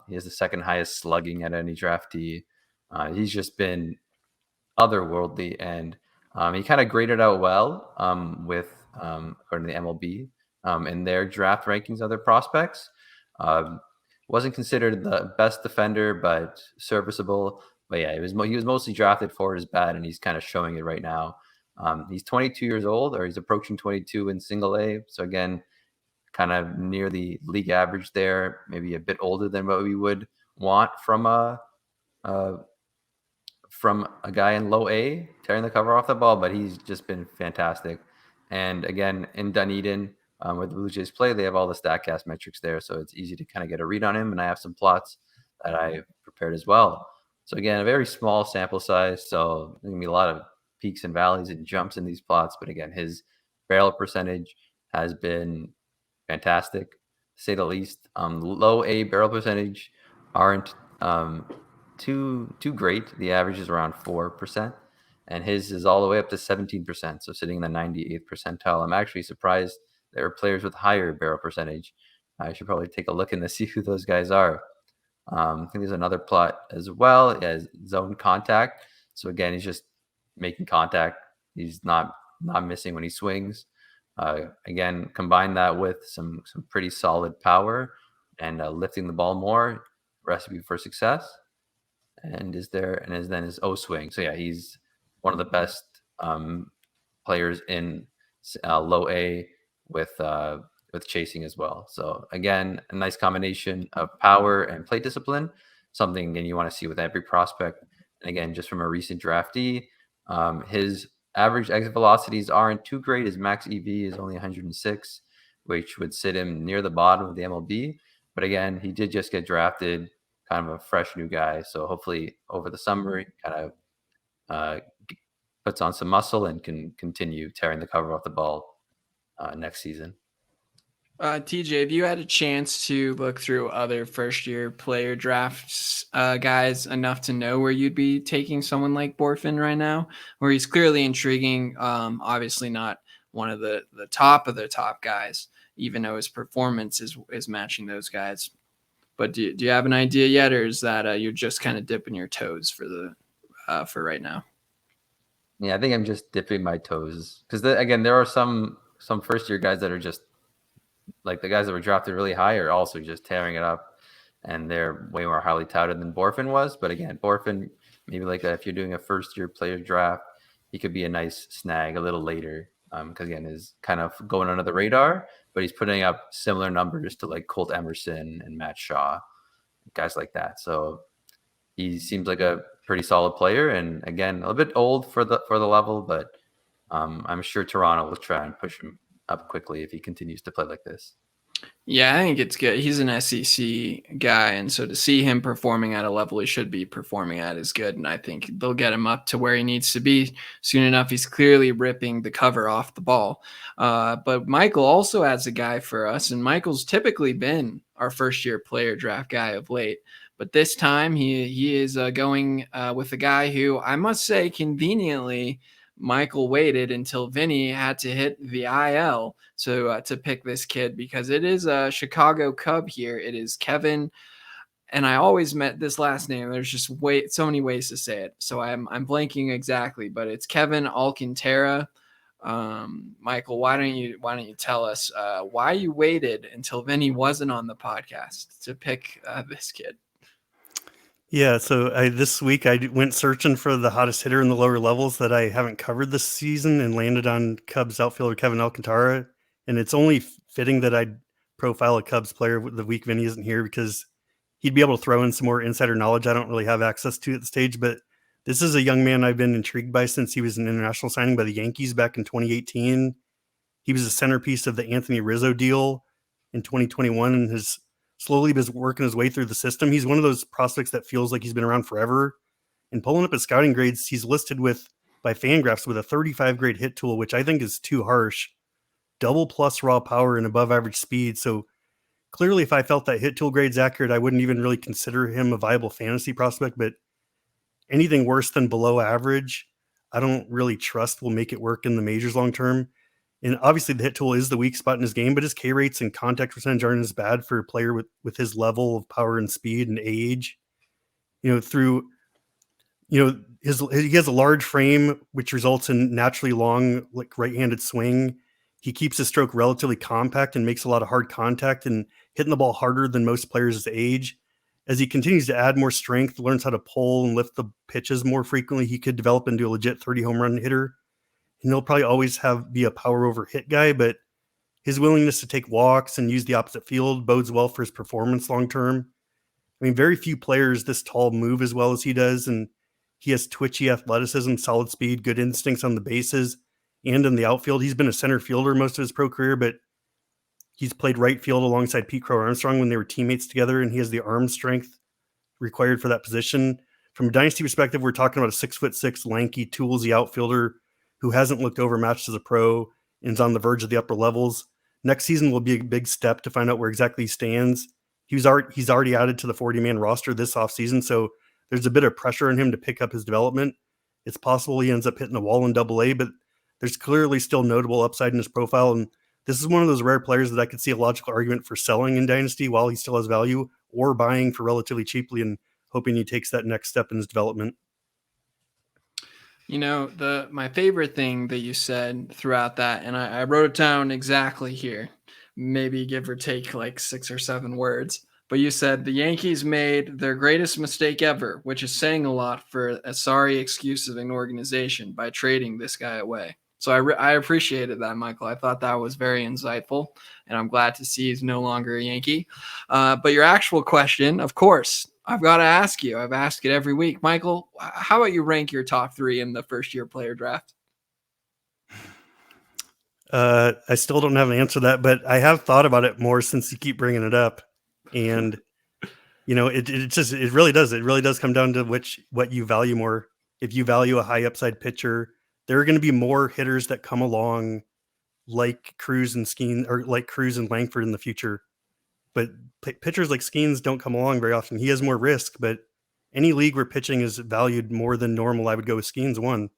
He has the second highest slugging at any draftee. He's just been otherworldly, and he kind of graded out well with according to the MLB in their draft rankings of their prospects. Wasn't considered the best defender, but serviceable. But yeah, he was mostly drafted for his bat, and he's kind of showing it right now. He's 22 years old, or he's approaching 22 in Single A. So again, kind of near the league average there, maybe a bit older than what we would want from a guy in low A tearing the cover off the ball, but he's just been fantastic. And again, in Dunedin, where the Blue Jays play, they have all the StatCast metrics there, so it's easy to kind of get a read on him. And I have some plots that I prepared as well. So again, a very small sample size, so there's gonna be a lot of peaks and valleys and jumps in these plots. But again, his barrel percentage has been fantastic, to say the least. Low A barrel percentage aren't too great. The average is around 4%, and his is all the way up to 17%, so sitting in the 98th percentile. I'm actually surprised there are players with higher barrel percentage. I should probably take a look in to see who those guys are. I think there's another plot as well as zone contact. So again, he's just making contact. He's not missing when he swings. Again, combine that with some pretty solid power and lifting the ball more. Recipe for success. And then his O swing. So yeah, he's one of the best players in low A with chasing as well. So again, a nice combination of power and plate discipline, something again you want to see with every prospect. And again, just from a recent draftee, his average exit velocities aren't too great. His max EV is only 106, which would sit him near the bottom of the MLB. But again, he did just get drafted, kind of a fresh new guy. So hopefully over the summer, he kind of puts on some muscle and can continue tearing the cover off the ball next season. TJ, have you had a chance to look through other first-year player drafts guys enough to know where you'd be taking someone like Bohrofen right now, where he's clearly intriguing, obviously not one of the top guys even though his performance is matching those guys. But do you have an idea yet, or is that you're just kind of dipping your toes for right now? Yeah, I think I'm just dipping my toes because again, there are some first year guys that are just like the guys that were drafted really high are also just tearing it up, and they're way more highly touted than Bohrofen was. But again, Bohrofen, maybe like if you're doing a first year player draft, he could be a nice snag a little later. Because again, is kind of going under the radar, but he's putting up similar numbers to like Colt Emerson and Matt Shaw, guys like that. So he seems like a pretty solid player, and again, a little bit old for the level, but I'm sure Toronto will try and push him up quickly if he continues to play like this. Yeah, I think it's good. He's an SEC guy, and so to see him performing at a level he should be performing at is good, and I think they'll get him up to where he needs to be soon enough. He's clearly ripping the cover off the ball. But Michael also has a guy for us, and Michael's typically been our first-year player draft guy of late, but this time he is going with a guy who I must say conveniently Michael waited until Vinny had to hit the IL to pick this kid because it is a Chicago Cub here. It is Kevin, and I always met this last name. There's just so many ways to say it, so I'm blanking exactly, but it's Kevin Alcantara. Michael, why don't you tell us why you waited until Vinny wasn't on the podcast to pick this kid? Yeah, so this week I went searching for the hottest hitter in the lower levels that I haven't covered this season and landed on Cubs outfielder Kevin Alcantara. And it's only fitting that I'd profile a Cubs player the week Vinny isn't here because he'd be able to throw in some more insider knowledge I don't really have access to at the stage. But this is a young man I've been intrigued by since he was an international signing by the Yankees back in 2018. He was a centerpiece of the Anthony Rizzo deal in 2021 and has slowly been working his way through the system. He's one of those prospects that feels like he's been around forever. And pulling up his scouting grades, he's listed by Fangraphs with a 35 grade hit tool, which I think is too harsh. Double plus raw power and above average speed. So clearly, if I felt that hit tool grade's accurate, I wouldn't even really consider him a viable fantasy prospect. But anything worse than below average, I don't really trust will make it work in the majors long term. And obviously the hit tool is the weak spot in his game, but his K rates and contact percentage aren't as bad for a player with his level of power and speed and age. He has a large frame, which results in naturally long, like right-handed swing. He keeps his stroke relatively compact and makes a lot of hard contact and hitting the ball harder than most players his age. As he continues to add more strength, learns how to pull and lift the pitches more frequently, he could develop into a legit 30 home run hitter. And he'll probably always be a power over hit guy, but his willingness to take walks and use the opposite field bodes well for his performance long term. I mean, very few players this tall move as well as he does, and he has twitchy athleticism, solid speed, good instincts on the bases and in the outfield. He's been a center fielder most of his pro career, but he's played right field alongside Pete Crow Armstrong when they were teammates together, and he has the arm strength required for that position. From a dynasty perspective, we're talking about a 6'6", lanky, toolsy outfielder who hasn't looked overmatched as a pro and is on the verge of the upper levels. Next season will be a big step to find out where exactly he stands. He's already added to the 40-man roster this offseason, so there's a bit of pressure on him to pick up his development. It's possible he ends up hitting a wall in AA, but there's clearly still notable upside in his profile, and this is one of those rare players that I could see a logical argument for selling in Dynasty while he still has value, or buying for relatively cheaply and hoping he takes that next step in his development. You know, my favorite thing that you said throughout that, and I wrote it down exactly here, maybe give or take like 6 or 7 words, but you said the Yankees made their greatest mistake ever, which is saying a lot for a sorry excuse of an organization by trading this guy away. So I appreciated that, Michael. I thought that was very insightful, and I'm glad to see he's no longer a Yankee. But your actual question, of course, I've got to ask you. I've asked it every week. Michael, how about you rank your top 3 in the first-year player draft? I still don't have an answer to that, but I have thought about it more since you keep bringing it up. And, it really does. It really does come down to what you value more. If you value a high upside pitcher, there are going to be more hitters that come along like Cruz and Skeens, or like Cruz and Langford in the future. But pitchers like Skeens don't come along very often. He has more risk, but any league where pitching is valued more than normal, I would go with Skeens 1.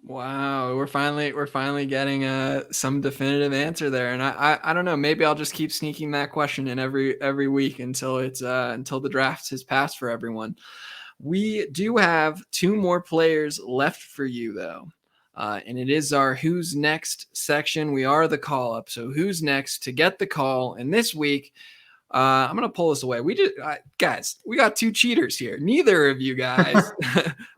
Wow, we're finally getting some definitive answer there, and I don't know. Maybe I'll just keep sneaking that question in every week until until the draft has passed for everyone. We do have 2 more players left for you though, and it is our Who's Next section. We are the call up, so who's next to get the call? And this week, I'm gonna pull this away. Guys, we got 2 cheaters here. Neither of you guys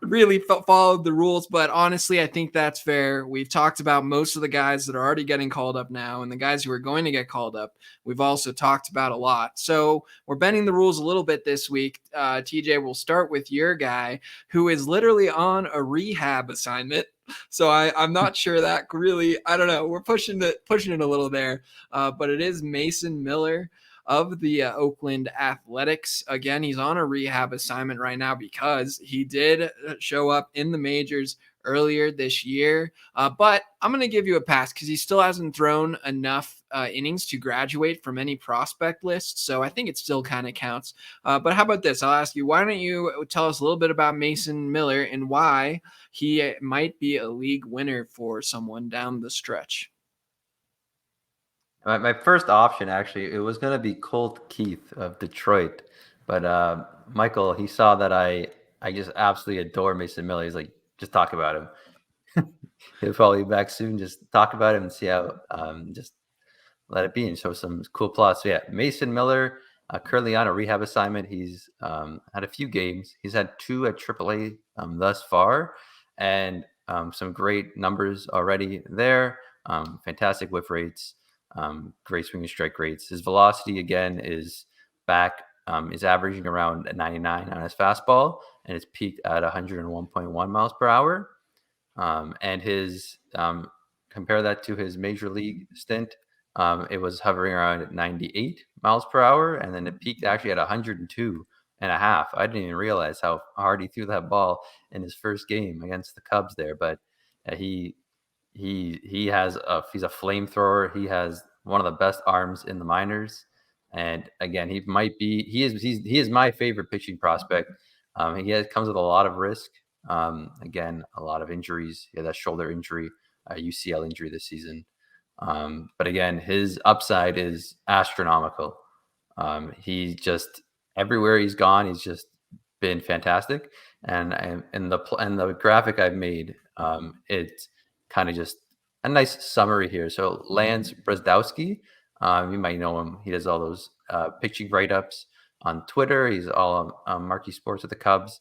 really followed the rules, but honestly, I think that's fair. We've talked about most of the guys that are already getting called up now, and the guys who are going to get called up, we've also talked about a lot. So we're bending the rules a little bit this week. TJ, we'll start with your guy who is literally on a rehab assignment. So I'm not sure that really. I don't know. We're pushing it a little there, but it is Mason Miller of the Oakland Athletics. Again, he's on a rehab assignment right now because he did show up in the majors earlier this year. But I'm going to give you a pass because he still hasn't thrown enough innings to graduate from any prospect list. So I think it still kind of counts. But how about this? I'll ask you, why don't you tell us a little bit about Mason Miller and why he might be a league winner for someone down the stretch? My first option, actually, it was going to be Colt Keith of Detroit. But Michael, he saw that I just absolutely adore Mason Miller. He's like, just talk about him. He'll probably be back soon. Just talk about him and see how, just let it be and show some cool plots. So yeah, Mason Miller, currently on a rehab assignment. He's had a few games. He's had 2 at AAA thus far, and some great numbers already there. Fantastic whiff rates. Great swing and strike rates. His velocity again is back, is averaging around 99 on his fastball, and it's peaked at 101.1 miles per hour. And his compare that to his major league stint, it was hovering around 98 miles per hour, and then it peaked actually at 102 and a half. I didn't even realize how hard he threw that ball in his first game against the Cubs there, but he's a flamethrower. He has one of the best arms in the minors, and again, he is my favorite pitching prospect. He comes with a lot of risk. Again, a lot of injuries. He had that shoulder injury, UCL injury this season. But again, his upside is astronomical. He just everywhere he's gone, he's just been fantastic. And the graphic I've made, it's kind of just a nice summary here. So Lance Bresdowski, you might know him. He does all those pitching write-ups on Twitter. He's all on Marquee Sports with the Cubs.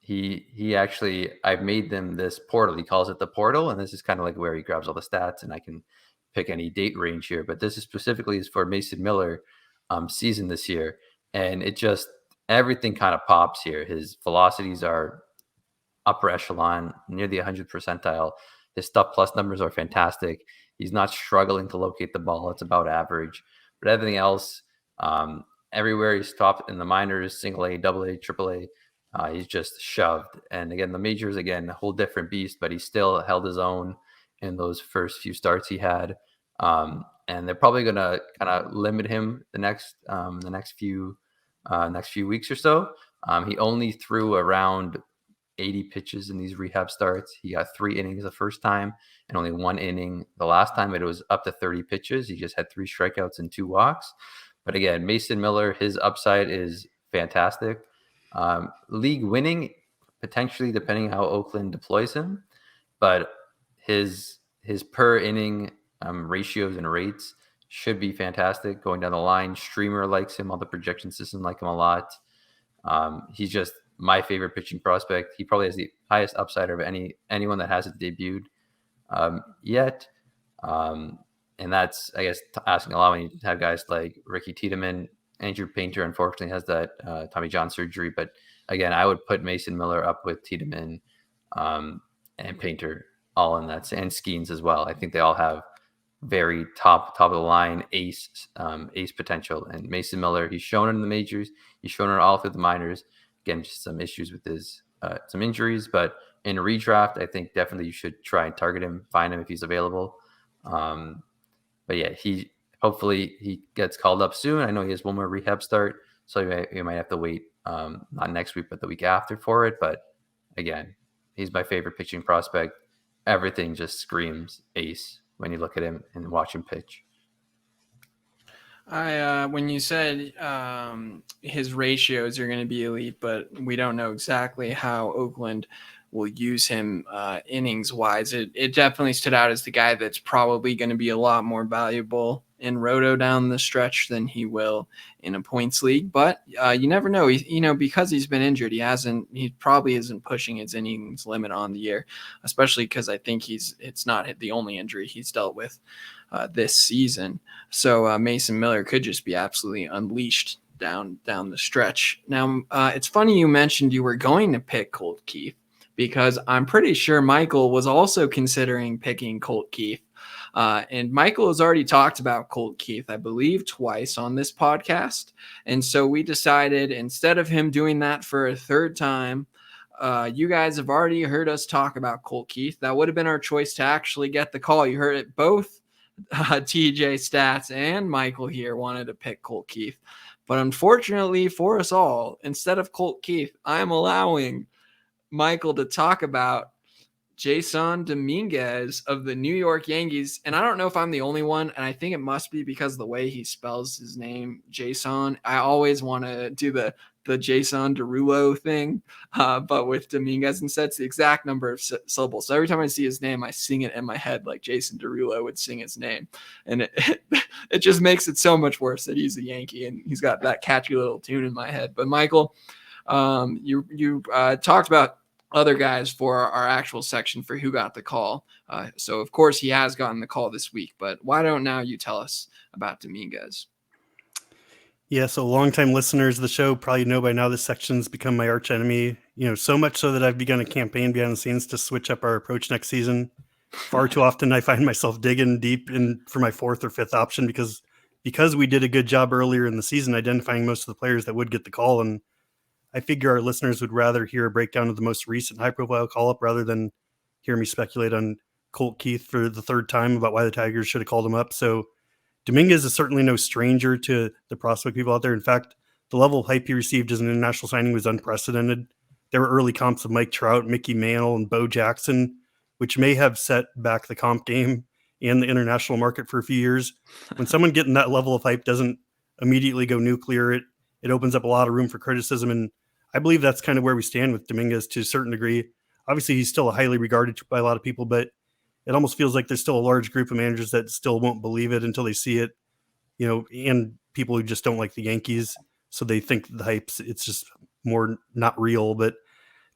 He actually, I've made them this portal. He calls it the portal, and this is kind of like where he grabs all the stats, and I can pick any date range here. But this is specifically is for Mason Miller season this year, and it just everything kind of pops here. His velocities are upper echelon, near the 100th percentile. His stuff plus numbers are fantastic. He's not struggling to locate the ball. It's about average. But everything else, everywhere he's top in the minors, single A, double A, triple A, he's just shoved. And again, the majors, again, a whole different beast, but he still held his own in those first few starts he had. And they're probably going to kind of limit him the next few weeks or so. He only threw around 80 pitches in these rehab starts. He got 3 innings the first time and only 1 inning the last time. It was up to 30 pitches. He just had 3 strikeouts and 2 walks. But again, Mason Miller, his upside is fantastic. League winning, potentially, depending how Oakland deploys him. But his per inning ratios and rates should be fantastic going down the line. Streamer likes him. All the projection system like him a lot. He's just my favorite pitching prospect. He probably has the highest upside of anyone that hasn't debuted yet. And that's, I guess, asking a lot when you have guys like Ricky Tiedemann. Andrew Painter, unfortunately, has that Tommy John surgery. But again, I would put Mason Miller up with Tiedemann and Painter all in that, and Skeens as well. I think they all have very top of the line ace potential. And Mason Miller, he's shown it in the majors. He's shown it all through the minors. Again, just some issues with his some injuries, but in redraft, I think definitely you should try and target him, find him if he's available. But yeah, hopefully he gets called up soon. I know he has one more rehab start, so you might have to wait not next week, but the week after for it. But again, He's my favorite pitching prospect. Everything just screams ace when you look at him and watch him pitch. When you said his ratios are going to be elite, but we don't know exactly how Oakland will use him innings wise, it definitely stood out as the guy that's probably going to be a lot more valuable in Roto down the stretch than he will in a points league. But you never know. Because he's been injured, he probably isn't pushing his innings limit on the year, especially because I think it's not the only injury he's dealt with this season. So Mason Miller could just be absolutely unleashed down the stretch. Now, it's funny you mentioned you were going to pick Colt Keith, because I'm pretty sure Michael was also considering picking Colt Keith. And Michael has already talked about Colt Keith, I believe, twice on this podcast. And so we decided, instead of him doing that for a third time, you guys have already heard us talk about Colt Keith. That would have been our choice to actually get the call. You heard it both. TJ Stats and Michael here wanted to pick Colt Keith. But unfortunately for us all, instead of Colt Keith, I'm allowing Michael to talk about Jasson Dominguez of the New York Yankees. And I don't know if I'm the only one, and I think it must be because of the way he spells his name, Jasson. I always want to do the Jasson Derulo thing, but with Dominguez instead, it's the exact number of syllables. So every time I see his name, I sing it in my head like Jason Derulo would sing his name. And it just makes it so much worse that he's a Yankee and he's got that catchy little tune in my head. But Michael, you talked about other guys for our actual section for who got the call. So of course he has gotten the call this week, but why don't now you tell us about Dominguez? Yeah, so longtime listeners of the show probably know by now this section's become my arch enemy, so much so that I've begun a campaign behind the scenes to switch up our approach next season. Far too often I find myself digging deep in for my fourth or fifth option because we did a good job earlier in the season identifying most of the players that would get the call, and I figure our listeners would rather hear a breakdown of the most recent high-profile call-up rather than hear me speculate on Colt Keith for the third time about why the Tigers should have called him up. So Dominguez is certainly no stranger to the prospect people out there. In fact, the level of hype he received as an international signing was unprecedented. There were early comps of Mike Trout, Mickey Mantle, and Bo Jackson, which may have set back the comp game and the international market for a few years. When someone getting that level of hype doesn't immediately go nuclear, it opens up a lot of room for criticism, and I believe that's kind of where we stand with Dominguez to a certain degree. Obviously, he's still highly regarded by a lot of people, but it almost feels like there's still a large group of managers that still won't believe it until they see it, and people who just don't like the Yankees, so they think the hype's, it's just more not real. But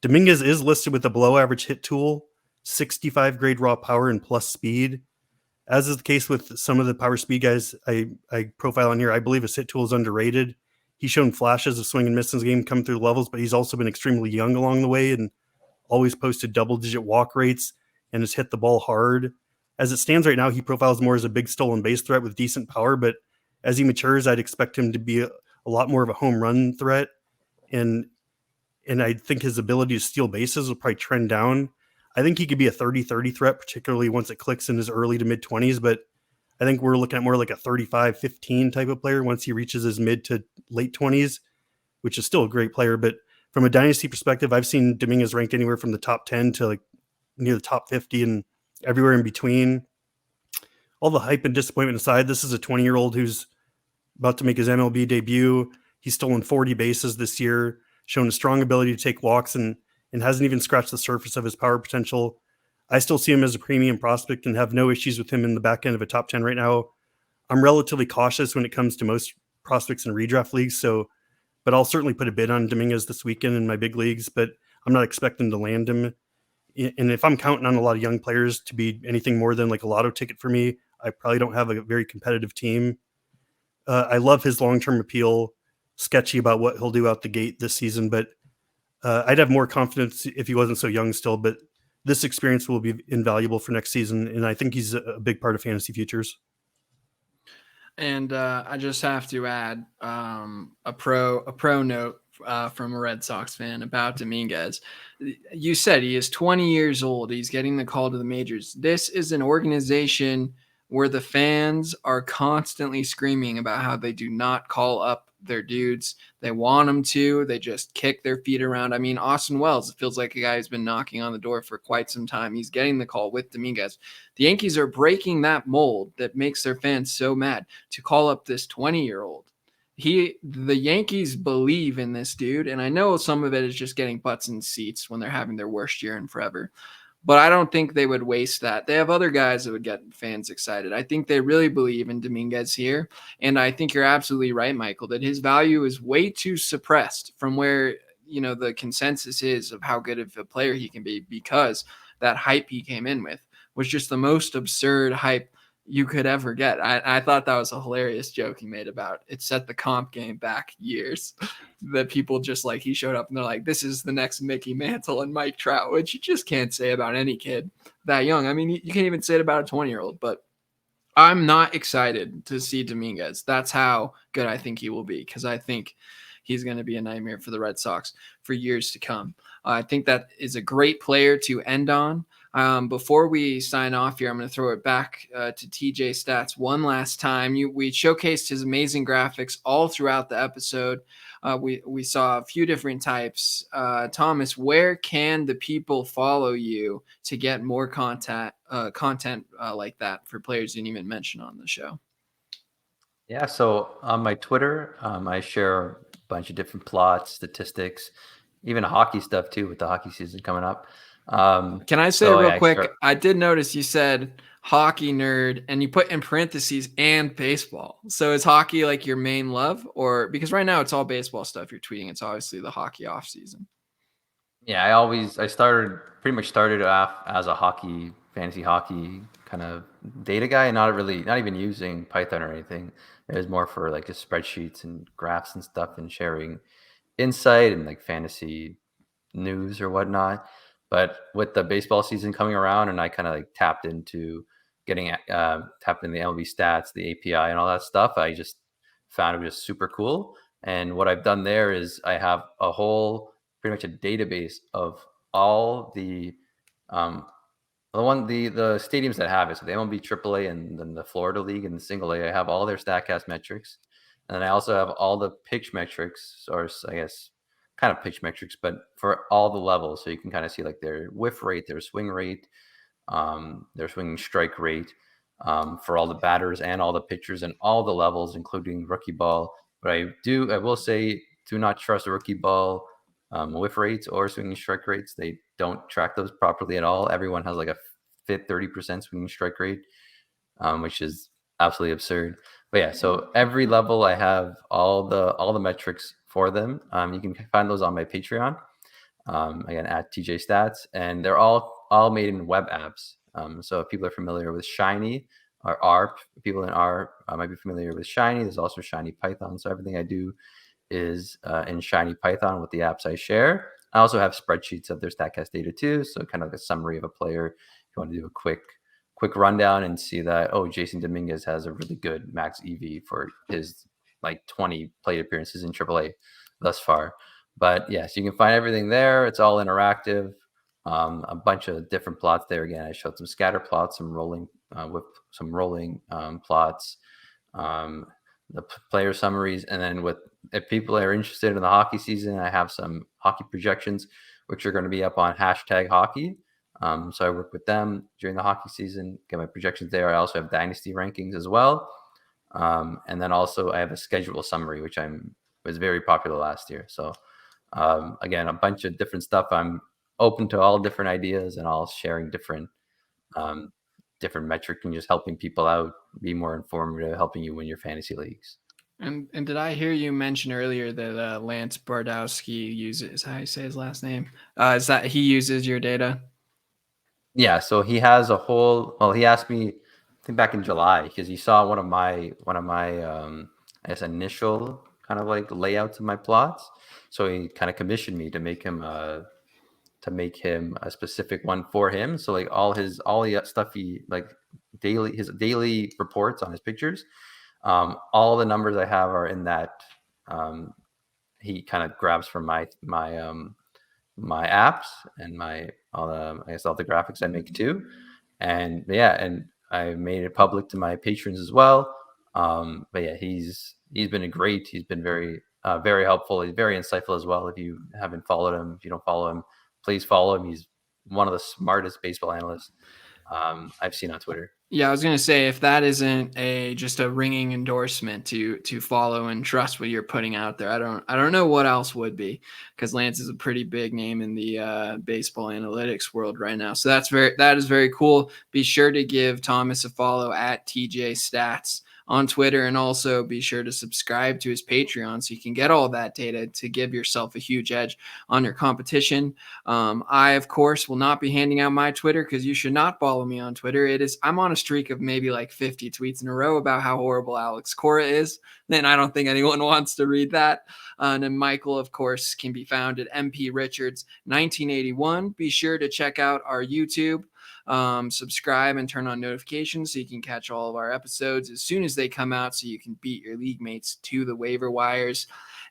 Dominguez is listed with a below-average hit tool, 65 grade raw power, and plus speed. As is the case with some of the power speed guys I profile on here, I believe his hit tool is underrated. He's shown flashes of swing and miss in his game come through the levels, but he's also been extremely young along the way and always posted double-digit walk rates and has hit the ball hard. As it stands right now, he profiles more as a big stolen base threat with decent power, but as he matures, I'd expect him to be a lot more of a home run threat. And I think his ability to steal bases will probably trend down. I think he could be a 30-30 threat, particularly once it clicks in his early to mid-20s, but I think we're looking at more like a 35-15 type of player once he reaches his mid to late 20s, which is still a great player. But from a dynasty perspective, I've seen Dominguez ranked anywhere from the top 10 to like near the top 50 and everywhere in between. All the hype and disappointment aside, this is a 20-year-old who's about to make his MLB debut. He's stolen 40 bases this year, shown a strong ability to take walks, and hasn't even scratched the surface of his power potential. I still see him as a premium prospect and have no issues with him in the back end of a top 10 right now. I'm relatively cautious when it comes to most prospects in redraft leagues, but I'll certainly put a bid on Dominguez this weekend in my big leagues, but I'm not expecting to land him. And if I'm counting on a lot of young players to be anything more than like a lotto ticket for me, I probably don't have a very competitive team. I love his long-term appeal, sketchy about what he'll do out the gate this season, but I'd have more confidence if he wasn't so young still, but this experience will be invaluable for next season, and I think he's a big part of fantasy futures. And I just have to add a pro note from a Red Sox fan about Dominguez. You said he is 20 years old. He's getting the call to the majors. This is an organization where the fans are constantly screaming about how they do not call up their dudes. They want them to. They just kick their feet around. I mean, Austin Wells, it feels like a guy who's been knocking on the door for quite some time. He's getting the call with Dominguez. The Yankees are breaking that mold that makes their fans so mad to call up this 20-year-old. The Yankees believe in this dude, and I know some of it is just getting butts in seats when they're having their worst year in forever. But I don't think they would waste that. They have other guys that would get fans excited. I think they really believe in Dominguez here. And I think you're absolutely right, Michael, that his value is way too suppressed from where, the consensus is of how good of a player he can be, because that hype he came in with was just the most absurd hype you could ever get. I thought that was a hilarious joke he made about it. Set the comp game back years. That people just like, he showed up and they're like, this is the next Mickey Mantle and Mike Trout, which you just can't say about any kid that young. I mean, you can't even say it about a 20-year-old, but I'm not excited to see Dominguez. That's how good I think he will be, because I think he's going to be a nightmare for the Red Sox for years to come. I think that is a great player to end on. Before we sign off here, I'm going to throw it back to TJ Stats one last time. We showcased his amazing graphics all throughout the episode. We saw a few different types. Thomas, where can the people follow you to get more content like that for players you didn't even mention on the show? Yeah, so on my Twitter, I share a bunch of different plots, statistics, even hockey stuff too, with the hockey season coming up. Can I say real quick? I did notice you said hockey nerd and you put in parentheses and baseball. So is hockey like your main love, or because right now it's all baseball stuff you're tweeting? It's obviously the hockey off season. Yeah, I pretty much started off as a fantasy hockey kind of data guy, and not even using Python or anything. It was more for like just spreadsheets and graphs and stuff, and sharing insight and like fantasy news or whatnot. But with the baseball season coming around, and I kind of like tapped into the MLB stats, the API, and all that stuff, I just found it just super cool. And what I've done there is I have pretty much a database of all the stadiums that have it. So the MLB AAA and then the Florida League and the Single A, I have all their StatCast metrics. And then I also have all the pitch metrics, or I guess kind of pitch metrics, but for all the levels. So you can kind of see like their whiff rate, their swing rate, their swinging strike rate, for all the batters and all the pitchers and all the levels, including rookie ball. But I will say, do not trust a rookie ball whiff rates or swinging strike rates. They don't track those properly at all. Everyone has like a 30% swinging strike rate, which is absolutely absurd. But yeah, so every level I have all the metrics for them. You can find those on my Patreon. Again, at TJ Stats, and they're all made in web apps. So if people are familiar with Shiny or ARP, people in ARP might be familiar with Shiny. There's also Shiny Python. So everything I do is in Shiny Python with the apps I share. I also have spreadsheets of their StatCast data too. So kind of like a summary of a player. If you want to do a quick rundown and see that, Jasson Dominguez has a really good max EV for his like 20 plate appearances in AAA thus far. But yes, you can find everything there. It's all interactive. A bunch of different plots there. Again, I showed some scatter plots, some rolling plots, the player summaries, and then if people are interested in the hockey season, I have some hockey projections, which are going to be up on #hockey. So I work with them during the hockey season, get my projections there. I also have Dynasty rankings as well. And then also I have a schedule summary, which was very popular last year. So again, a bunch of different stuff. I'm open to all different ideas and all sharing different metrics and just helping people out, be more informative, helping you win your fantasy leagues. And did I hear you mention earlier that Lance Bardowski uses, how you say his last name? Is that he uses your data? Yeah, so he has he asked me, I think back in July, because he saw one of my I guess initial kind of like layouts of my plots. So he kind of commissioned me to make him a specific one for him. So like all the stuff he like his daily reports on his pictures, all the numbers I have are in that. He kind of grabs from my apps and all the graphics I make too. And yeah, and I made it public to my patrons as well. But yeah, he's he's been great. He's been very helpful. He's very insightful as well. If you haven't followed him, if you don't follow him, please follow him. He's one of the smartest baseball analysts I've seen on Twitter. Yeah, I was gonna say, if that isn't just a ringing endorsement to follow and trust what you're putting out there, I don't know what else would be, because Lance is a pretty big name in the baseball analytics world right now. So that is very cool. Be sure to give Thomas a follow at TJ Stats on Twitter, and also be sure to subscribe to his Patreon so you can get all that data to give yourself a huge edge on your competition. I, of course, will not be handing out my Twitter, because you should not follow me on Twitter. I'm on a streak of maybe like 50 tweets in a row about how horrible Alex Cora is. Then I don't think anyone wants to read that. And then Michael, of course, can be found at MP Richards 1981. Be sure to check out our YouTube. Subscribe and turn on notifications so you can catch all of our episodes as soon as they come out, so you can beat your league mates to the waiver wires.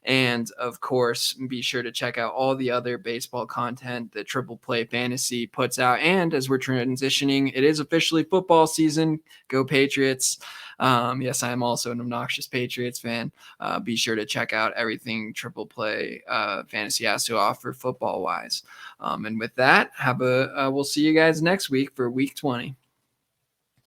And of course, be sure to check out all the other baseball content that TriplePlay Fantasy puts out. And as we're transitioning, it is officially football season. Go Patriots. Yes, I'm also an obnoxious Patriots fan. Be sure to check out everything TriplePlay Fantasy has to offer football wise. And with that, we'll see you guys next week for week 20.